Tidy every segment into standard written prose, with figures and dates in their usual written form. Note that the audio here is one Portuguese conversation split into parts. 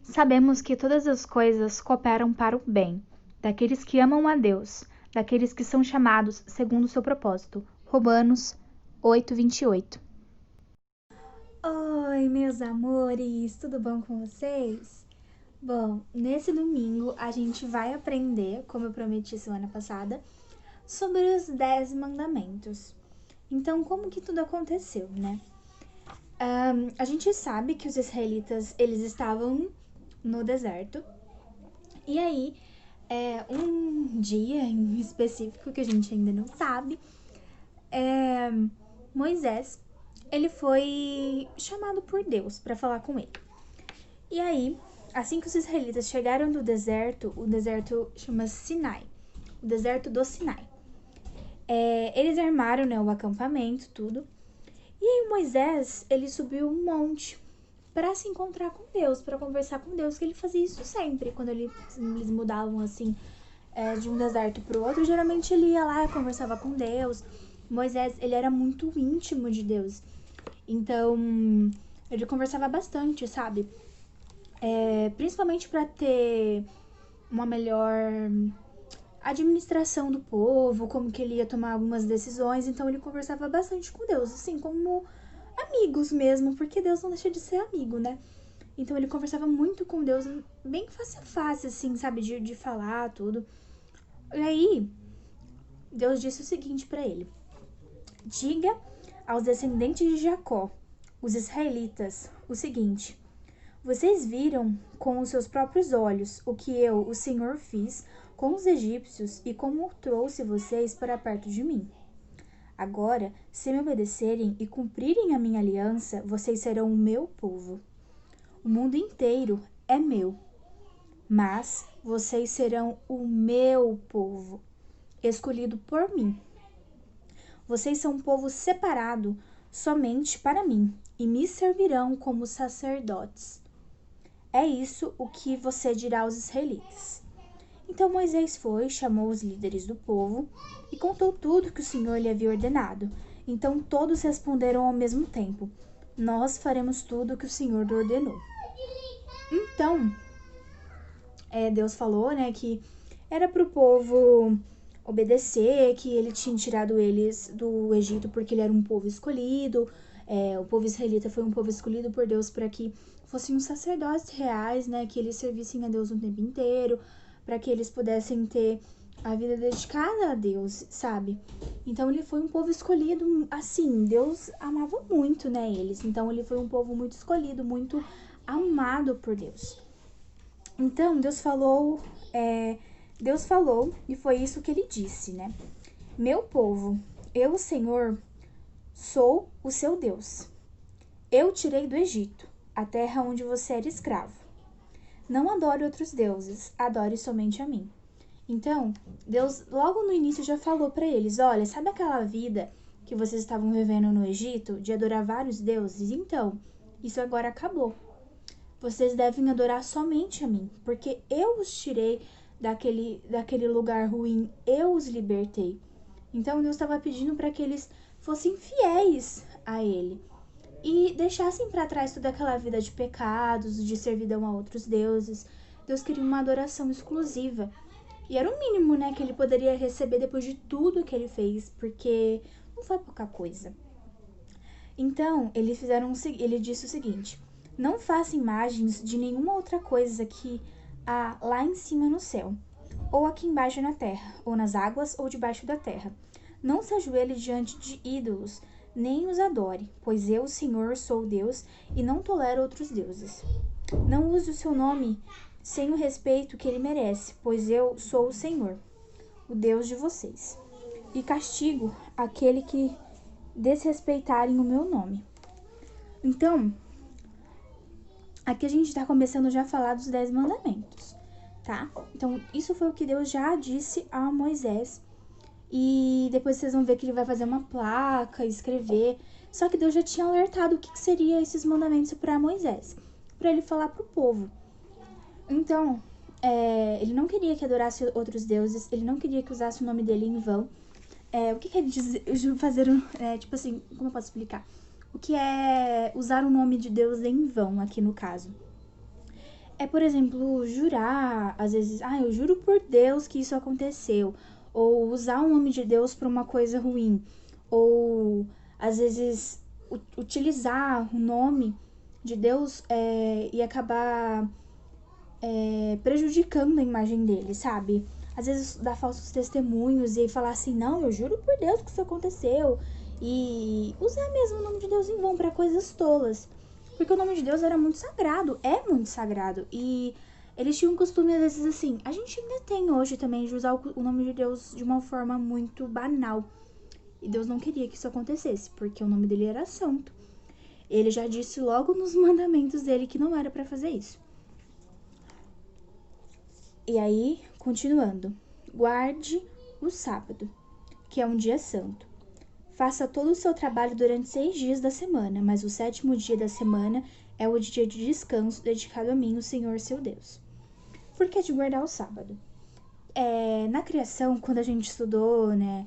Sabemos que todas as coisas cooperam para o bem, daqueles que amam a Deus, daqueles que são chamados segundo o seu propósito. Romanos 8:28. Oi, meus amores, tudo bom com vocês? Bom, nesse domingo a gente vai aprender, como eu prometi semana passada, sobre os 10 mandamentos. Então, como que tudo aconteceu, né? A gente sabe que os israelitas, eles estavam no deserto. E aí, um dia em específico, que a gente ainda não sabe, Moisés, ele foi chamado por Deus para falar com ele. E aí, assim que os israelitas chegaram do deserto, o deserto chama Sinai, o deserto do Sinai. Eles armaram, né, o acampamento, tudo. E aí Moisés, ele subiu um monte para se encontrar com Deus, para conversar com Deus, que ele fazia isso sempre, quando eles mudavam assim de um deserto para o outro, geralmente ele ia lá e conversava com Deus. Moisés, ele era muito íntimo de Deus, então ele conversava bastante, sabe? Principalmente para ter uma melhor administração do povo, como que ele ia tomar algumas decisões, então ele conversava bastante com Deus, assim, como amigos mesmo, porque Deus não deixa de ser amigo, né? Então ele conversava muito com Deus, bem face a face, assim, sabe, de falar tudo. E aí, Deus disse o seguinte para ele: diga aos descendentes de Jacó, os israelitas, o seguinte: vocês viram com os seus próprios olhos o que eu, o Senhor, fiz com os egípcios e como trouxe vocês para perto de mim. Agora, se me obedecerem e cumprirem a minha aliança, vocês serão o meu povo. O mundo inteiro é meu, mas vocês serão o meu povo, escolhido por mim. Vocês são um povo separado somente para mim e me servirão como sacerdotes. É isso o que você dirá aos israelitas. Então Moisés foi, chamou os líderes do povo e contou tudo que o Senhor lhe havia ordenado. Então todos responderam ao mesmo tempo: nós faremos tudo o que o Senhor lhe ordenou. Então, Deus falou, né, que era para o povo obedecer, que ele tinha tirado eles do Egito porque ele era um povo escolhido. O povo israelita foi um povo escolhido por Deus para que fossem os sacerdotes reais, né, que eles servissem a Deus o tempo inteiro, para que eles pudessem ter a vida dedicada a Deus, sabe? Então ele foi um povo escolhido, assim, Deus amava muito, né, eles. Então ele foi um povo muito escolhido, muito amado por Deus. Então Deus falou e foi isso que ele disse, né? Meu povo, eu, o Senhor, sou o seu Deus. Eu tirei do Egito, a terra onde você era escravo. Não adore outros deuses, adore somente a mim. Então, Deus logo no início já falou para eles: olha, sabe aquela vida que vocês estavam vivendo no Egito, de adorar vários deuses? Então, isso agora acabou. Vocês devem adorar somente a mim, porque eu os tirei daquele lugar ruim, eu os libertei. Então, Deus estava pedindo para que eles fossem fiéis a Ele e deixassem para trás toda aquela vida de pecados, de servidão a outros deuses. Deus queria uma adoração exclusiva. E era o mínimo, né, que ele poderia receber depois de tudo que ele fez, porque não foi pouca coisa. Então, ele disse o seguinte: não faça imagens de nenhuma outra coisa que há lá em cima no céu, ou aqui embaixo na terra, ou nas águas, ou debaixo da terra. Não se ajoelhe diante de ídolos, nem os adore, pois eu, Senhor, sou Deus e não tolero outros deuses. Não use o seu nome sem o respeito que ele merece, pois eu sou o Senhor, o Deus de vocês, e castigo aquele que desrespeitarem o meu nome. Então, aqui a gente está começando já a falar dos 10 mandamentos, tá? Então, isso foi o que Deus já disse a Moisés. E depois vocês vão ver que ele vai fazer uma placa, escrever. Só que Deus já tinha alertado o que seriam esses mandamentos para Moisés, para ele falar para o povo. Então, ele não queria que adorasse outros deuses, ele não queria que usasse o nome dele em vão. O que quer dizer fazer, tipo assim, como eu posso explicar? O que é usar o nome de Deus em vão, aqui no caso? É, por exemplo, jurar, às vezes, eu juro por Deus que isso aconteceu. Ou usar o nome de Deus para uma coisa ruim. Ou, às vezes, utilizar o nome de Deus e acabar prejudicando a imagem dele, sabe? Às vezes dar falsos testemunhos e falar assim, não, eu juro por Deus que isso aconteceu. E usar mesmo o nome de Deus em vão para coisas tolas. Porque o nome de Deus era muito sagrado, é muito sagrado. E eles tinham um costume, às vezes, assim, a gente ainda tem hoje também de usar o nome de Deus de uma forma muito banal. E Deus não queria que isso acontecesse, porque o nome dele era santo. Ele já disse logo nos mandamentos dele que não era para fazer isso. E aí, continuando. Guarde o sábado, que é um dia santo. Faça todo o seu trabalho durante 6 dias da semana, mas o 7º dia da semana é o dia de descanso dedicado a mim, o Senhor seu Deus. Por que de guardar o sábado? Na criação, quando a gente estudou, né?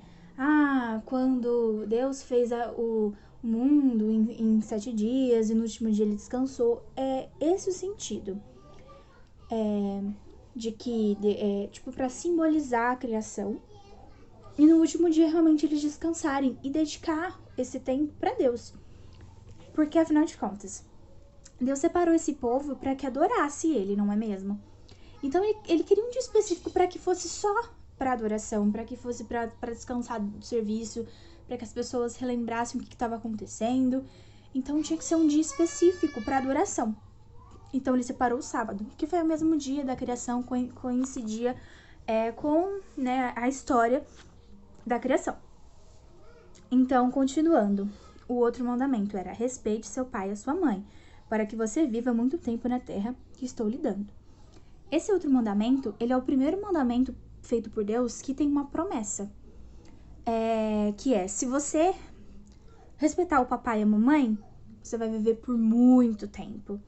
Quando Deus fez o mundo em 7 dias e no último dia ele descansou. É esse o sentido. De que, para simbolizar a criação. E no último dia, realmente, eles descansarem e dedicar esse tempo para Deus. Porque, afinal de contas, Deus separou esse povo para que adorasse ele, não é mesmo? Então, ele queria um dia específico para que fosse só para adoração, para que fosse para descansar do serviço, para que as pessoas relembrassem o que estava acontecendo. Então, tinha que ser um dia específico para adoração. Então, ele separou o sábado, que foi o mesmo dia da criação, coincidia com, né, a história da criação. Então, continuando, o outro mandamento era: respeite seu pai e a sua mãe, para que você viva muito tempo na terra que estou lhe dando. Esse outro mandamento, ele é o primeiro mandamento feito por Deus que tem uma promessa. Que é, se você respeitar o papai e a mamãe, você vai viver por muito tempo.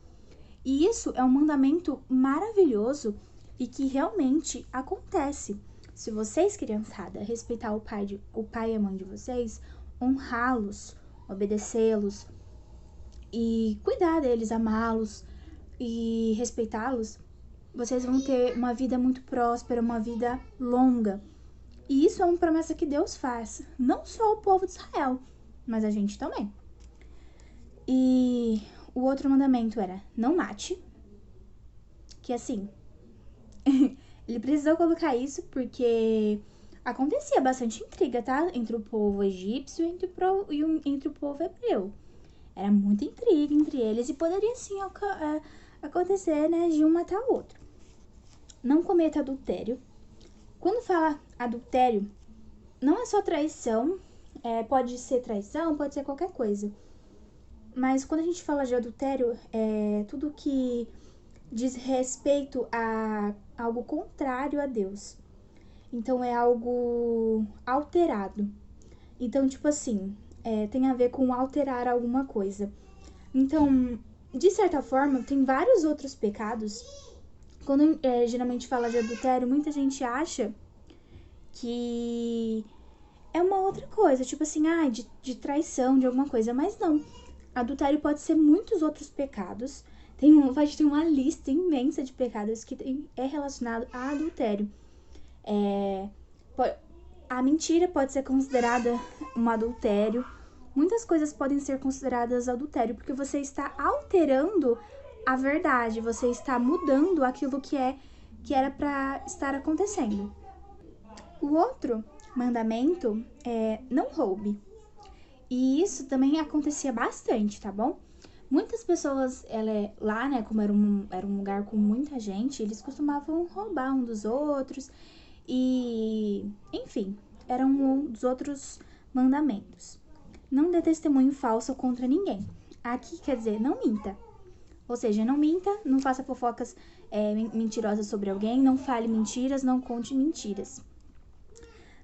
E isso é um mandamento maravilhoso e que realmente acontece. Se vocês, criançada, respeitar o pai e a mãe de vocês, honrá-los, obedecê-los e cuidar deles, amá-los e respeitá-los, vocês vão ter uma vida muito próspera, uma vida longa. E isso é uma promessa que Deus faz, não só o povo de Israel, mas a gente também. E o outro mandamento era: não mate. Que assim, ele precisou colocar isso porque acontecia bastante intriga, tá? Entre o povo egípcio e entre o povo hebreu. Era muita intriga entre eles e poderia sim acontecer, né, de um matar o outro. Não cometa adultério. Quando fala adultério, não é só traição, pode ser traição, pode ser qualquer coisa. Mas quando a gente fala de adultério, é tudo que diz respeito a algo contrário a Deus. Então, é algo alterado. Então, tipo assim, tem a ver com alterar alguma coisa. Então, de certa forma, tem vários outros pecados. Quando geralmente fala de adultério, muita gente acha que é uma outra coisa. Tipo assim, de traição, de alguma coisa. Mas não. Adultério pode ser muitos outros pecados. Vai ter uma lista imensa de pecados que é relacionado a adultério. A mentira pode ser considerada um adultério. Muitas coisas podem ser consideradas adultério, porque você está alterando a verdade, você está mudando aquilo que era para estar acontecendo. O outro mandamento é: não roube. E isso também acontecia bastante, tá bom? Muitas pessoas, lá, né, como era um lugar com muita gente, eles costumavam roubar um dos outros. E, enfim, era um dos outros mandamentos. Não dê testemunho falso contra ninguém. Aqui quer dizer, não minta. Ou seja, não minta, não faça fofocas mentirosas sobre alguém, não fale mentiras, não conte mentiras.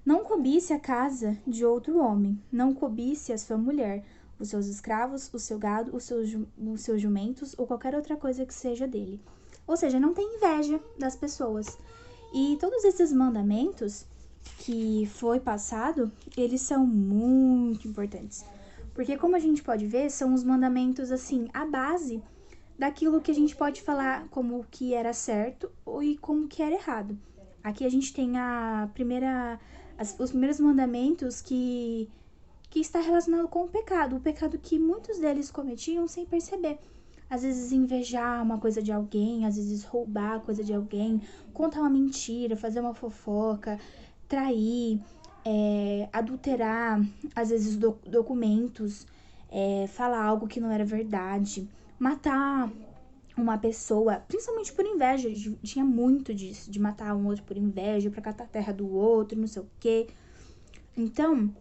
Não cobice a casa de outro homem, não cobice a sua mulher, os seus escravos, o seu gado, os seus jumentos ou qualquer outra coisa que seja dele. Ou seja, não tem inveja das pessoas. E todos esses mandamentos, que foi passado, eles são muito importantes. Porque como a gente pode ver, são os mandamentos, assim, a base daquilo que a gente pode falar como que era certo e como que era errado. Aqui a gente tem os primeiros mandamentos que está relacionado com o pecado que muitos deles cometiam sem perceber. Às vezes invejar uma coisa de alguém, às vezes roubar a coisa de alguém, contar uma mentira, fazer uma fofoca, trair, adulterar, às vezes documentos, falar algo que não era verdade, matar uma pessoa, principalmente por inveja. Tinha muito disso, de matar um outro por inveja, pra catar a terra do outro, não sei o quê. Então,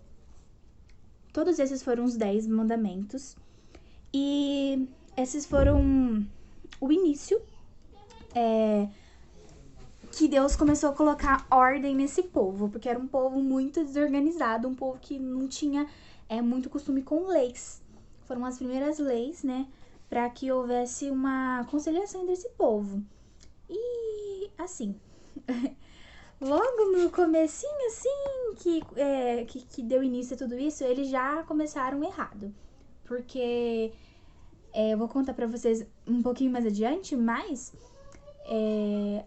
todos esses foram os 10 mandamentos. E esses foram o início que Deus começou a colocar ordem nesse povo, porque era um povo muito desorganizado, um povo que não tinha muito costume com leis. Foram as primeiras leis, né, para que houvesse uma conciliação entre esse povo. E, assim, logo no comecinho, assim, que deu início a tudo isso, eles já começaram errado. Porque, eu vou contar pra vocês um pouquinho mais adiante, mas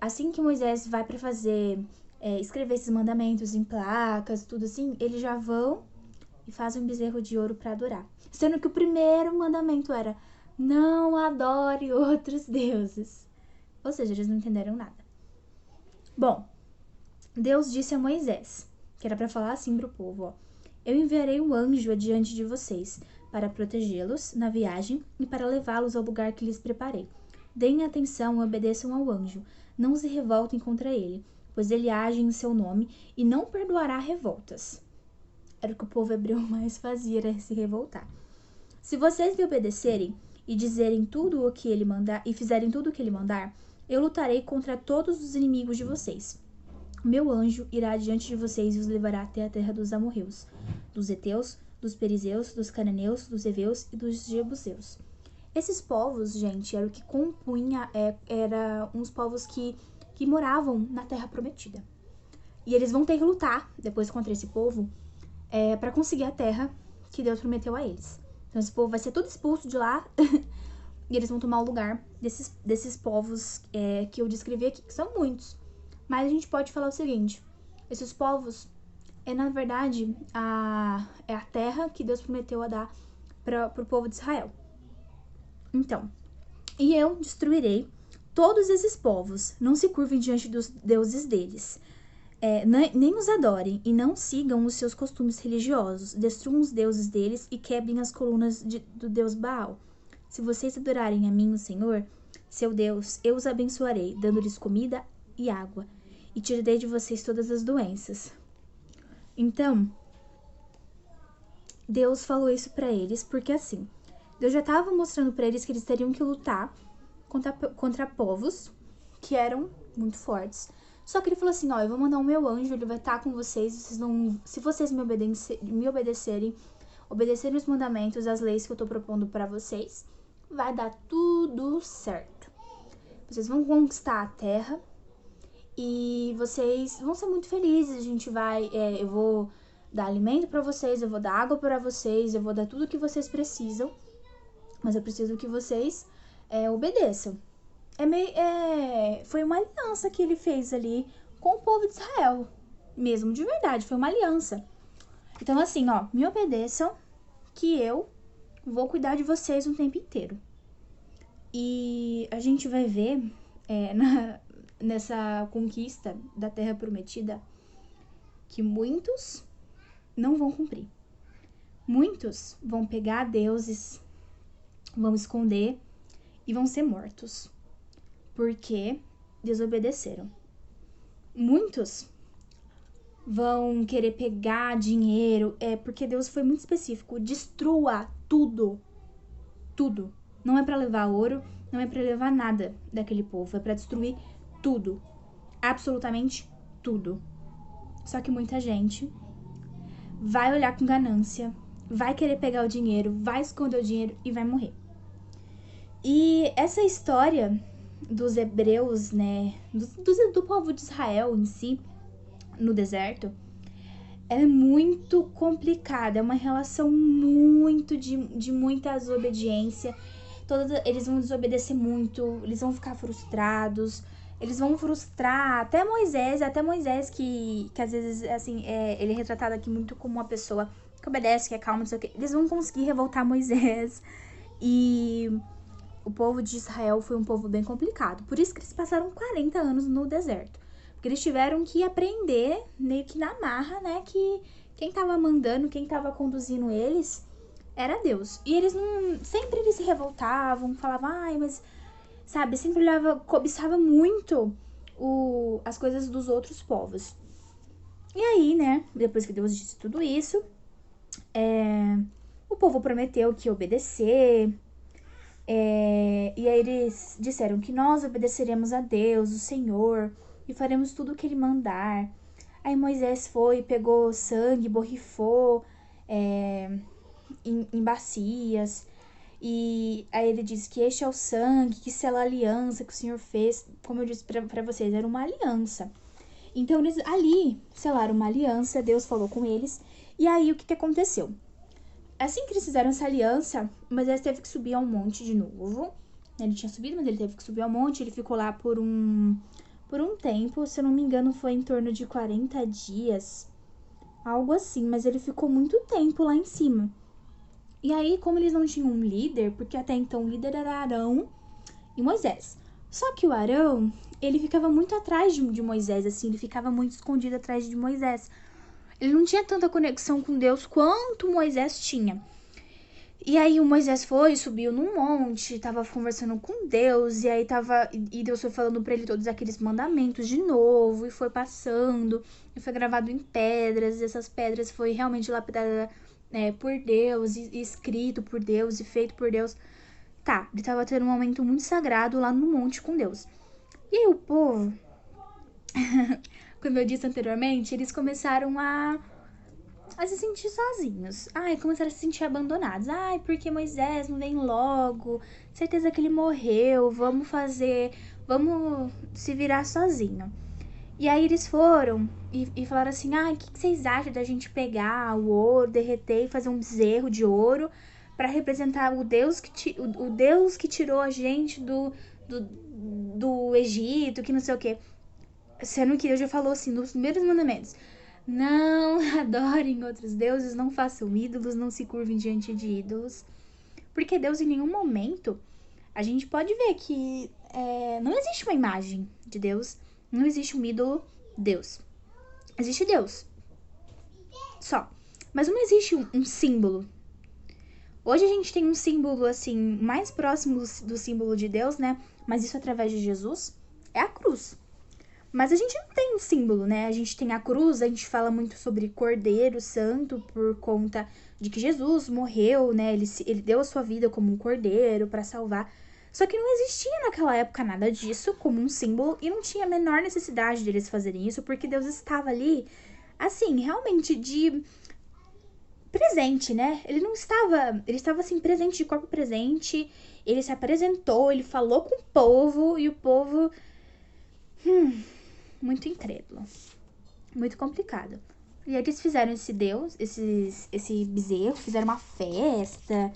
assim que Moisés vai pra fazer, escrever esses mandamentos em placas, tudo assim, eles já vão e fazem um bezerro de ouro pra adorar. Sendo que o primeiro mandamento era: não adore outros deuses. Ou seja, eles não entenderam nada. Bom, Deus disse a Moisés, que era pra falar assim pro povo, ó: eu enviarei um anjo adiante de vocês, para protegê-los na viagem e para levá-los ao lugar que lhes preparei. Deem atenção e obedeçam ao anjo. Não se revoltem contra ele, pois ele age em seu nome e não perdoará revoltas. Era o que o povo hebreu mais fazia, era se revoltar. Se vocês lhe obedecerem e dizerem tudo o que ele mandar e fizerem tudo o que ele mandar, eu lutarei contra todos os inimigos de vocês. Meu anjo irá diante de vocês e os levará até a terra dos amorreus, dos heteus, dos perizeus, dos cananeus, dos heveus e dos jebuseus. Esses povos, gente, era o que compunha, era uns povos que moravam na terra prometida. E eles vão ter que lutar depois contra esse povo para conseguir a terra que Deus prometeu a eles. Então esse povo vai ser todo expulso de lá e eles vão tomar o lugar desses povos que eu descrevi aqui, que são muitos. Mas a gente pode falar o seguinte: esses povos na verdade, a terra que Deus prometeu a dar para o povo de Israel. Então, e eu destruirei todos esses povos, não se curvem diante dos deuses deles, nem os adorem e não sigam os seus costumes religiosos, destruam os deuses deles e quebrem as colunas do deus Baal. Se vocês adorarem a mim, o Senhor, seu Deus, eu os abençoarei, dando-lhes comida e água, e tirarei de vocês todas as doenças. Então, Deus falou isso pra eles, porque assim, Deus já estava mostrando pra eles que eles teriam que lutar contra povos que eram muito fortes. Só que ele falou assim, ó, eu vou mandar o meu anjo, ele vai estar com vocês, se vocês me obedecerem, obedecerem os mandamentos, as leis que eu tô propondo pra vocês, vai dar tudo certo. Vocês vão conquistar a terra e vocês vão ser muito felizes. A gente vai, eu vou dar alimento pra vocês, eu vou dar água pra vocês, eu vou dar tudo o que vocês precisam, mas eu preciso que vocês obedeçam. Foi uma aliança que ele fez ali com o povo de Israel, mesmo, de verdade, foi uma aliança. Então assim, ó, me obedeçam que eu vou cuidar de vocês o tempo inteiro. E a gente vai ver nessa conquista da Terra Prometida que muitos não vão cumprir. Muitos vão pegar deuses, vão esconder e vão ser mortos, porque desobedeceram. Muitos vão querer pegar dinheiro, porque Deus foi muito específico: destrua tudo, tudo. Não é para levar ouro, não é para levar nada daquele povo, é para destruir tudo, absolutamente tudo. Só que muita gente vai olhar com ganância, vai querer pegar o dinheiro, vai esconder o dinheiro e vai morrer. E essa história dos hebreus, né, do povo de Israel em si, no deserto, ela é muito complicada, é uma relação muito de muita desobediência. Eles vão desobedecer muito, eles vão ficar frustrados, eles vão frustrar até Moisés que às vezes, assim, ele é retratado aqui muito como uma pessoa que obedece, que é calma, não sei o quê. Eles vão conseguir revoltar Moisés. E o povo de Israel foi um povo bem complicado. Por isso que eles passaram 40 anos no deserto. Porque eles tiveram que aprender, meio que na marra, né, que quem tava mandando, quem tava conduzindo eles era Deus. E eles não... Sempre eles se revoltavam, falavam, ai, mas... Sabe, sempre cobiçava muito as coisas dos outros povos. E aí, né, depois que Deus disse tudo isso, o povo prometeu que ia obedecer. E aí eles disseram que nós obedeceremos a Deus, o Senhor, e faremos tudo o que ele mandar. Aí Moisés foi, pegou sangue, borrifou em bacias. E aí ele diz que este é o sangue, que sela a aliança que o Senhor fez. Como eu disse pra vocês, era uma aliança. Então eles ali selaram uma aliança, Deus falou com eles. E aí o que aconteceu? Assim que eles fizeram essa aliança, Moisés teve que subir ao monte de novo. Ele tinha subido, mas ele teve que subir ao monte. Ele ficou lá por um tempo. Se eu não me engano, foi em torno de 40 dias. Algo assim, mas ele ficou muito tempo lá em cima. E aí, como eles não tinham um líder, porque até então o líder era Arão e Moisés. Só que o Arão, ele ficava muito atrás de Moisés, assim, ele ficava muito escondido atrás de Moisés. Ele não tinha tanta conexão com Deus quanto Moisés tinha. E aí o Moisés foi, subiu num monte, tava conversando com Deus, e Deus foi falando pra ele todos aqueles mandamentos de novo, e foi passando, e foi gravado em pedras, e essas pedras foi realmente lapidada por Deus, e escrito por Deus, e feito por Deus. Tá, ele tava tendo um momento muito sagrado lá no monte com Deus. E aí o povo, como eu disse anteriormente, eles começaram a se sentir sozinhos. Ai, começaram a se sentir abandonados. Ai, porque Moisés não vem logo? Certeza que ele morreu. Vamos se virar sozinho. E aí eles foram e falaram assim, ai, o que vocês acham da gente pegar o ouro, derreter e fazer um bezerro de ouro para representar o Deus que tirou a gente do Egito, que não sei o quê. Sendo que Deus já falou assim, nos primeiros mandamentos, não adorem outros deuses, não façam ídolos, não se curvem diante de ídolos. Porque Deus, em nenhum momento, a gente pode ver que não existe uma imagem de Deus, não existe um ídolo Deus. Existe Deus. Só. Mas não existe um símbolo. Hoje a gente tem um símbolo, assim, mais próximo do símbolo de Deus, né? Mas isso através de Jesus, é a cruz. Mas a gente não tem um símbolo, né? A gente tem a cruz, a gente fala muito sobre Cordeiro Santo por conta de que Jesus morreu, né? Ele deu a sua vida como um cordeiro para salvar. Só que não existia naquela época nada disso como um símbolo e não tinha a menor necessidade de eles fazerem isso, porque Deus estava ali, assim, realmente de presente, né? Ele estava assim, presente, de corpo presente. Ele se apresentou, ele falou com o povo e o povo... muito incrédulo, muito complicado. E aí eles fizeram esse bezerro, fizeram uma festa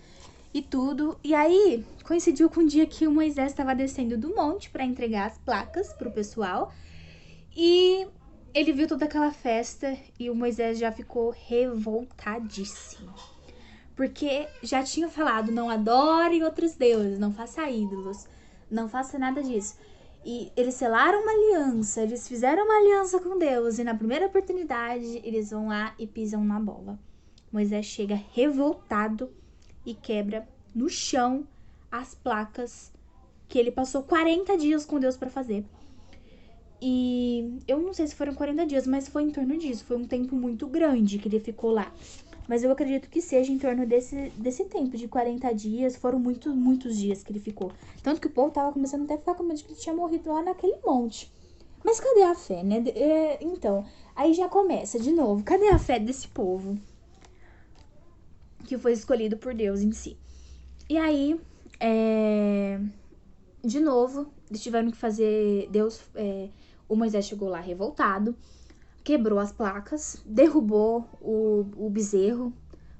e tudo. E aí coincidiu com o dia que o Moisés estava descendo do monte para entregar as placas pro pessoal. E ele viu toda aquela festa e o Moisés já ficou revoltadíssimo. Porque já tinha falado, não adorem outros deuses, não faça ídolos, não faça nada disso. E eles selaram uma aliança, eles fizeram uma aliança com Deus. E na primeira oportunidade, eles vão lá e pisam na bola. Moisés chega revoltado e quebra no chão as placas que ele passou 40 dias com Deus para fazer. E eu não sei se foram 40 dias, mas foi em torno disso. Foi um tempo muito grande que ele ficou lá. Mas eu acredito que seja em torno desse tempo, de 40 dias. Foram muitos dias que ele ficou. Tanto que o povo tava começando até a ficar com medo de que ele tinha morrido lá naquele monte. Mas cadê a fé, né? Então, aí já começa de novo. Cadê a fé desse povo? Que foi escolhido por Deus em si. E aí, de novo, eles tiveram que fazer... o Moisés chegou lá revoltado. quebrou as placas, derrubou o bezerro,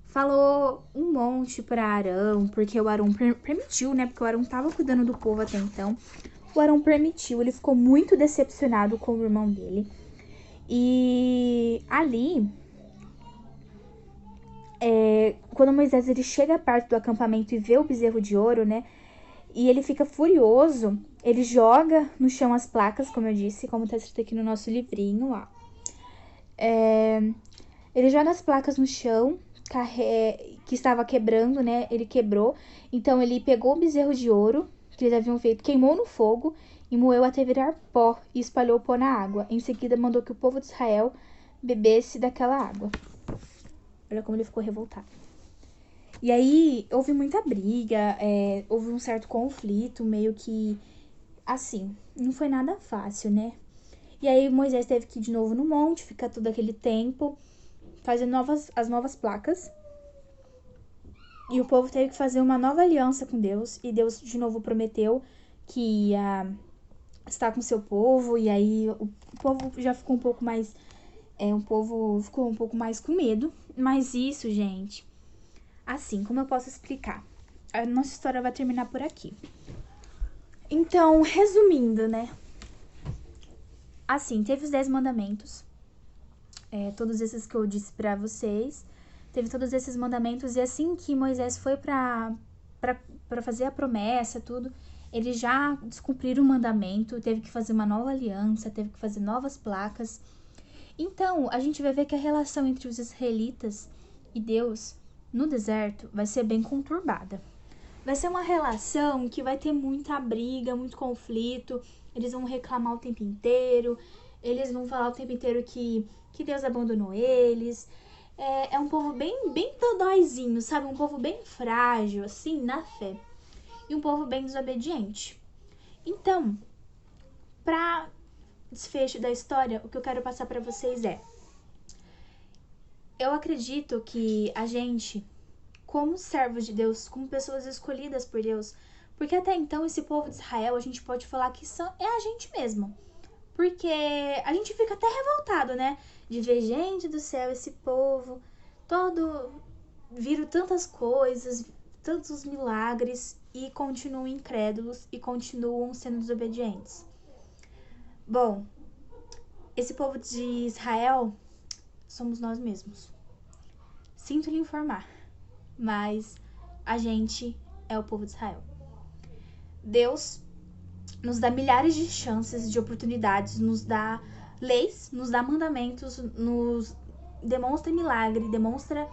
falou um monte pra Arão, porque o Arão permitiu, né? Porque o Arão tava cuidando do povo até então. O Arão permitiu, ele ficou muito decepcionado com o irmão dele. E ali, quando Moisés ele chega perto do acampamento e vê o bezerro de ouro, né? E ele fica furioso, ele joga no chão as placas, como eu disse, como tá escrito aqui no nosso livrinho, ó. Ele joga as placas no chão, que estava quebrando, né? Ele quebrou. Então ele pegou o bezerro de ouro que eles haviam feito, queimou no fogo e moeu até virar pó e espalhou o pó na água. Em seguida mandou que o povo de Israel bebesse daquela água. Olha como ele ficou revoltado. E aí houve muita briga, houve um certo conflito, meio que assim, não foi nada fácil, né? E aí Moisés teve que ir de novo no monte, ficar todo aquele tempo, fazer as novas placas. E o povo teve que fazer uma nova aliança com Deus. E Deus de novo prometeu que ia estar com seu povo. E aí o povo já ficou um pouco mais... o povo ficou um pouco mais com medo. Mas isso, gente... Assim, como eu posso explicar? A nossa história vai terminar por aqui. Então, resumindo, né? Assim, teve os 10 mandamentos. Todos esses que eu disse pra vocês. Teve todos esses mandamentos. E assim que Moisés foi pra fazer a promessa, tudo, eles já descumpriram o mandamento. Teve que fazer uma nova aliança. Teve que fazer novas placas. Então, a gente vai ver que a relação entre os israelitas e Deus no deserto vai ser bem conturbada. Vai ser uma relação que vai ter muita briga, muito conflito. Eles vão reclamar o tempo inteiro. Eles vão falar o tempo inteiro que Deus abandonou eles. É um povo bem dodóizinho, sabe? Um povo bem frágil, assim, na fé. E um povo bem desobediente. Então, pra desfecho da história, o que eu quero passar pra vocês eu acredito que a gente, como servos de Deus, como pessoas escolhidas por Deus, porque até então esse povo de Israel, a gente pode falar que é a gente mesmo. Porque a gente fica até revoltado, né? De ver, gente do céu, esse povo, viram tantas coisas, tantos milagres e continuam incrédulos e continuam sendo desobedientes. Bom, esse povo de Israel somos nós mesmos. Sinto lhe informar, mas a gente é o povo de Israel. Deus nos dá milhares de chances, de oportunidades, nos dá leis, nos dá mandamentos, nos demonstra milagre, demonstra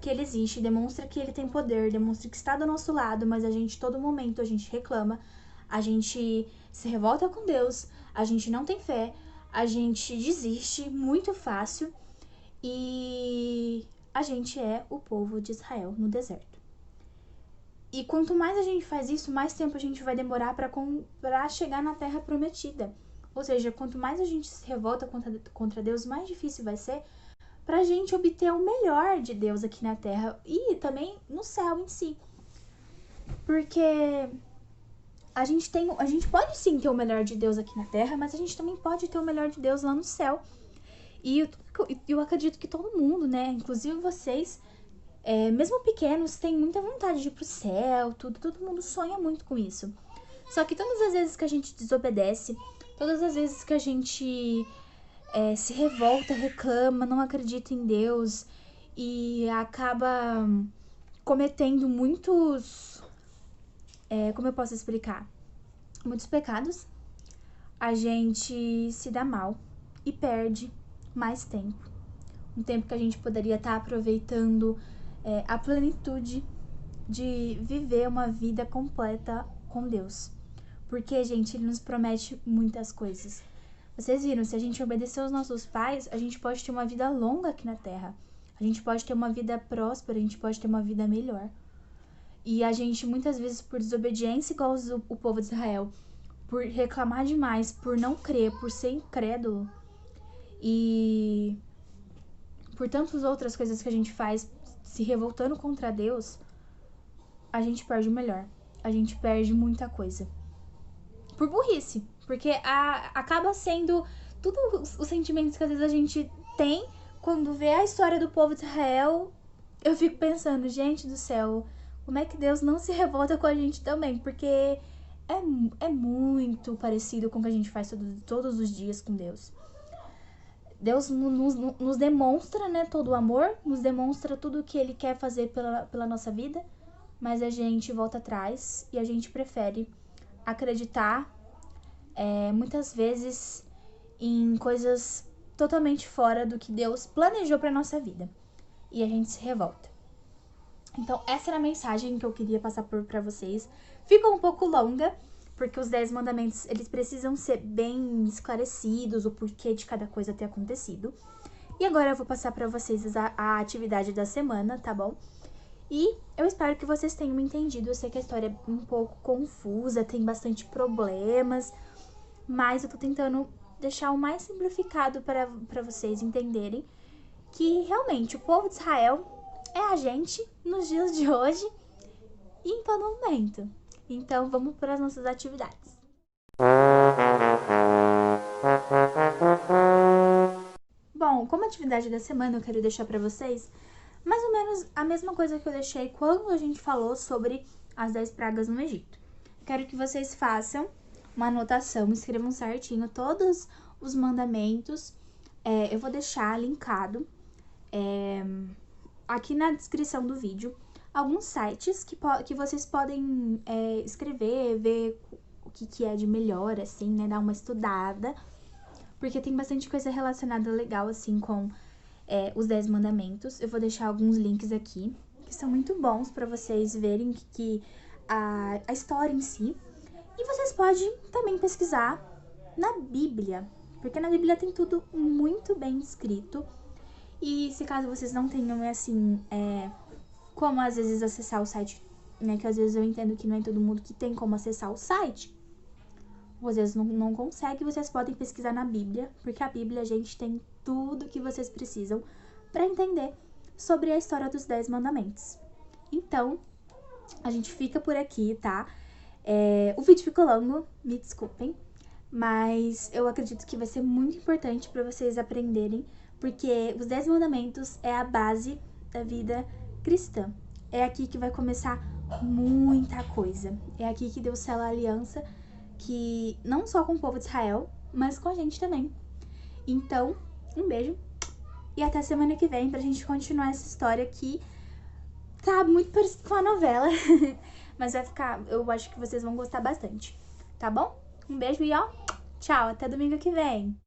que ele existe, demonstra que ele tem poder, demonstra que está do nosso lado, mas a gente, todo momento, a gente reclama, a gente se revolta com Deus, a gente não tem fé, a gente desiste muito fácil e a gente é o povo de Israel no deserto. E quanto mais a gente faz isso, mais tempo a gente vai demorar para chegar na terra prometida. Ou seja, quanto mais a gente se revolta contra Deus, mais difícil vai ser pra gente obter o melhor de Deus aqui na terra e também no céu em si. Porque a gente pode sim ter o melhor de Deus aqui na terra, mas a gente também pode ter o melhor de Deus lá no céu. E eu acredito que todo mundo, né, inclusive vocês, mesmo pequenos, têm muita vontade de ir pro céu, todo mundo sonha muito com isso. Só que todas as vezes que a gente desobedece, todas as vezes que a gente se revolta, reclama, não acredita em Deus e acaba cometendo muitos... como eu posso explicar? Muitos pecados, a gente se dá mal e perde mais tempo. Um tempo que a gente poderia estar aproveitando a plenitude de viver uma vida completa com Deus. Porque, gente, Ele nos promete muitas coisas. Vocês viram, se a gente obedecer aos nossos pais, a gente pode ter uma vida longa aqui na Terra. A gente pode ter uma vida próspera, a gente pode ter uma vida melhor. E a gente, muitas vezes, por desobediência, igual o povo de Israel, por reclamar demais, por não crer, por ser incrédulo, e por tantas outras coisas que a gente faz, se revoltando contra Deus, a gente perde o melhor. A gente perde muita coisa. Por burrice. Porque acaba sendo tudo os sentimentos que às vezes a gente tem, quando vê a história do povo de Israel, eu fico pensando, gente do céu, como é que Deus não se revolta com a gente também? Porque é muito parecido com o que a gente faz todos os dias com Deus. Deus nos demonstra, né, todo o amor, nos demonstra tudo o que Ele quer fazer pela nossa vida, mas a gente volta atrás e a gente prefere acreditar, muitas vezes, em coisas totalmente fora do que Deus planejou para nossa vida. E a gente se revolta. Então, essa era a mensagem que eu queria passar para vocês. Ficou um pouco longa, porque os 10 mandamentos, eles precisam ser bem esclarecidos, o porquê de cada coisa ter acontecido. E agora eu vou passar para vocês a atividade da semana, tá bom? E eu espero que vocês tenham entendido. Eu sei que a história é um pouco confusa, tem bastante problemas, mas eu tô tentando deixar o mais simplificado para vocês entenderem que realmente o povo de Israel é a gente nos dias de hoje e em todo momento. Então vamos para as nossas atividades. Bom, como atividade da semana eu quero deixar para vocês mais ou menos a mesma coisa que eu deixei quando a gente falou sobre as 10 pragas no Egito. Quero que vocês façam uma anotação, escrevam certinho todos os mandamentos. Eu vou deixar linkado aqui na descrição do vídeo alguns sites que vocês podem escrever, ver o que é de melhor, assim, né? Dar uma estudada, porque tem bastante coisa relacionada legal, assim, com os 10 mandamentos. Eu vou deixar alguns links aqui, que são muito bons para vocês verem que a história em si. E vocês podem também pesquisar na Bíblia, porque na Bíblia tem tudo muito bem escrito. E se caso vocês não tenham, assim, como às vezes acessar o site, né? Que às vezes eu entendo que não é todo mundo que tem como acessar o site. Ou às vezes não consegue, vocês podem pesquisar na Bíblia, porque a Bíblia, gente, tem tudo que vocês precisam para entender sobre a história dos 10 mandamentos. Então, a gente fica por aqui, tá? O vídeo ficou longo, me desculpem, mas eu acredito que vai ser muito importante para vocês aprenderem, porque os 10 mandamentos é a base da vida cristã. É aqui que vai começar muita coisa. É aqui que Deus sela a aliança, que não só com o povo de Israel, mas com a gente também. Então, um beijo e até semana que vem pra gente continuar essa história que tá muito parecida com a novela, mas vai ficar, eu acho que vocês vão gostar bastante, tá bom? Um beijo e ó, tchau, até domingo que vem.